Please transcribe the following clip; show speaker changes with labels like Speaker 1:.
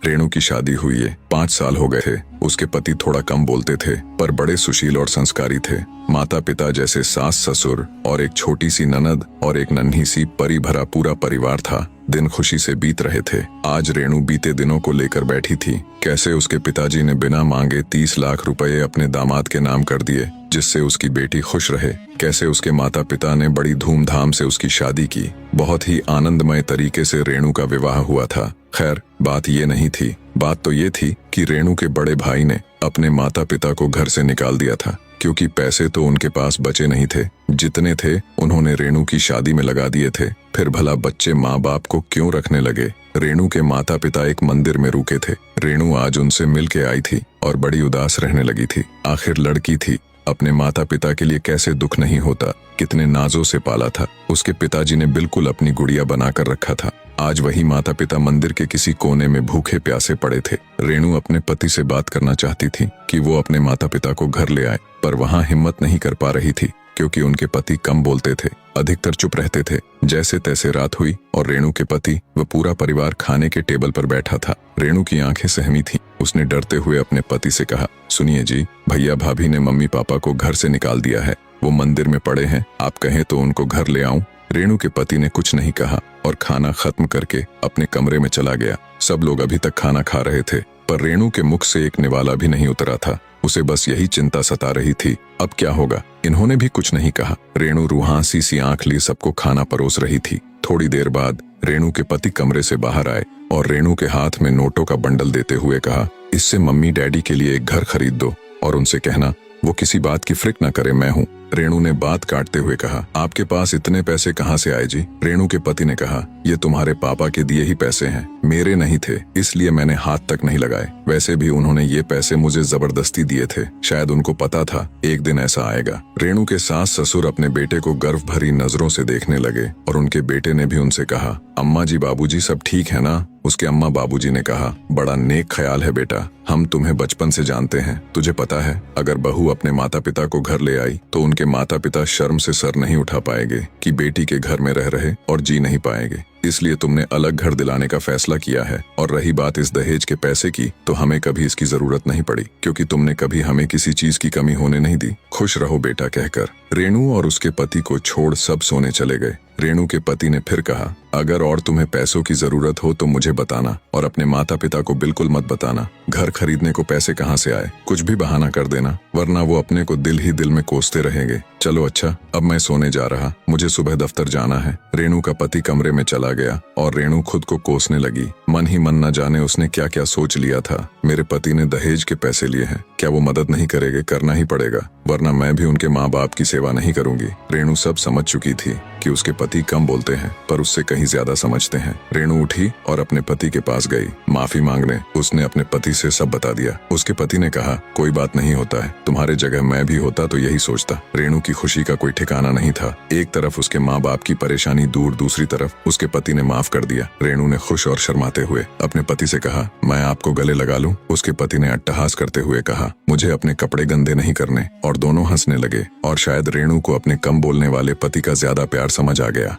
Speaker 1: रेणु की शादी हुई है, 5 साल हो गए थे। उसके पति थोड़ा कम बोलते थे पर बड़े सुशील और संस्कारी थे। माता पिता जैसे सास ससुर और एक छोटी सी ननद और एक नन्ही सी परी भरा पूरा परिवार था। दिन खुशी से बीत रहे थे। आज रेणु बीते दिनों को लेकर बैठी थी। कैसे उसके पिताजी ने बिना मांगे 30 लाख रुपए अपने दामाद के नाम कर दिए जिससे उसकी बेटी खुश रहे। कैसे उसके माता पिता ने बड़ी धूमधाम से उसकी शादी की। बहुत ही आनंदमय तरीके से रेणु का विवाह हुआ था। खैर बात ये नहीं थी। बात तो ये थी कि रेणु के बड़े भाई ने अपने माता पिता को घर से निकाल दिया था क्योंकि पैसे तो उनके पास बचे नहीं थे। जितने थे उन्होंने रेणु की शादी में लगा दिए थे। फिर भला बच्चे माँ बाप को क्यों रखने लगे। रेणु के माता पिता एक मंदिर में रुके थे। रेणु आज उनसे मिल के आई थी और बड़ी उदास रहने लगी थी। आखिर लड़की थी, अपने माता पिता के लिए कैसे दुख नहीं होता। कितने नाजों से पाला था। उसके पिताजी ने बिल्कुल अपनी गुड़िया बनाकर रखा था। आज वही माता पिता मंदिर के किसी कोने में भूखे प्यासे पड़े थे। रेणु अपने पति से बात करना चाहती थी कि वो अपने माता पिता को घर ले आए, पर वहां हिम्मत नहीं कर पा रही थी क्योंकि उनके पति कम बोलते थे, अधिकतर चुप रहते थे। जैसे तैसे रात हुई और रेणु के पति व पूरा परिवार खाने के टेबल पर बैठा था। रेणु की आंखें सहमी थीं। उसने डरते हुए अपने पति से कहा, सुनिए जी, भैया भाभी ने मम्मी पापा को घर से निकाल दिया है। वो मंदिर में पड़े हैं, आप कहें तो उनको घर ले आऊं। रेणु के पति ने कुछ नहीं कहा और खाना खत्म करके अपने कमरे में चला गया। सब लोग अभी तक खाना खा रहे थे पर रेणु के मुख से एक निवाला भी नहीं उतरा था। उसे बस यही चिंता सता रही थी, अब क्या होगा। इन्होंने भी कुछ नहीं कहा। रेणु रूहांसी सी आंख लिए सबको खाना परोस रही थी। थोड़ी देर बाद रेणु के पति कमरे से बाहर आए और रेणु के हाथ में नोटों का बंडल देते हुए कहा, इससे मम्मी डैडी के लिए एक घर खरीद दो और उनसे कहना वो किसी बात की फिक्र न करे, मैं हूँ। रेणु ने बात काटते हुए कहा, आपके पास इतने पैसे कहाँ से आए जी। रेणु के पति ने कहा, ये तुम्हारे पापा के दिए ही पैसे हैं, मेरे नहीं थे, इसलिए मैंने हाथ तक नहीं लगाए। वैसे भी उन्होंने ये पैसे मुझे जबरदस्ती दिए थे, शायद उनको पता था एक दिन ऐसा आएगा। रेणु के सास ससुर अपने बेटे को गर्व भरी नजरों से देखने लगे और उनके बेटे ने भी उनसे कहा, अम्मा जी बाबूजी सब ठीक है ना। उसके अम्मा बाबूजी ने कहा, बड़ा नेक ख्याल है बेटा, हम तुम्हें बचपन से जानते हैं। तुझे पता है अगर बहू अपने माता पिता को घर ले आई तो उनके माता पिता शर्म से सर नहीं उठा पाएंगे कि बेटी के घर में रह रहे और जी नहीं पाएंगे। इसलिए तुमने अलग घर दिलाने का फैसला किया है। और रही बात इस दहेज के पैसे की, तो हमें कभी इसकी जरूरत नहीं पड़ी क्योंकि तुमने कभी हमें किसी चीज की कमी होने नहीं दी। खुश रहो बेटा कहकर रेणु और उसके पति को छोड़ सब सोने चले गए। रेणु के पति ने फिर कहा, अगर और तुम्हें पैसों की जरूरत हो तो मुझे बताना और अपने माता पिता को बिल्कुल मत बताना। घर खरीदने को पैसे कहाँ से आए, कुछ भी बहाना कर देना, वरना वो अपने को दिल ही दिल में कोसते रहेंगे। चलो अच्छा, अब मैं सोने जा रहा, मुझे सुबह दफ्तर जाना है। रेणु का पति कमरे में चला गया और रेणु खुद को कोसने लगी। मन ही मन न जाने उसने क्या क्या सोच लिया था। मेरे पति ने दहेज के पैसे लिए हैं, क्या वो मदद नहीं करेंगे। करना ही पड़ेगा, वरना मैं भी उनके माँ बाप की सेवा नहीं करूंगी। रेणु सब समझ चुकी थी कि उसके पति कम बोलते हैं पर उससे कहीं ज्यादा समझते हैं। रेणु उठी और अपने पति के पास गई माफी मांगने। उसने अपने पति से सब बता दिया। उसके पति ने कहा, कोई बात नहीं होता है, तुम्हारे जगह मैं भी होता तो यही सोचता। रेणु की खुशी का कोई ठिकाना नहीं था। एक तरफ उसके माँ बाप की परेशानी दूर, दूसरी तरफ उसके पति ने माफ कर दिया। रेणु ने खुश और शर्माते हुए अपने पति से कहा, मैं आपको गले लगा लूं। उसके पति ने अट्टहास करते हुए कहा, मुझे अपने कपड़े गंदे नहीं करने। और दोनों हंसने लगे और शायद रेणु को अपने कम बोलने वाले पति का ज्यादा प्यार समझ आ गया।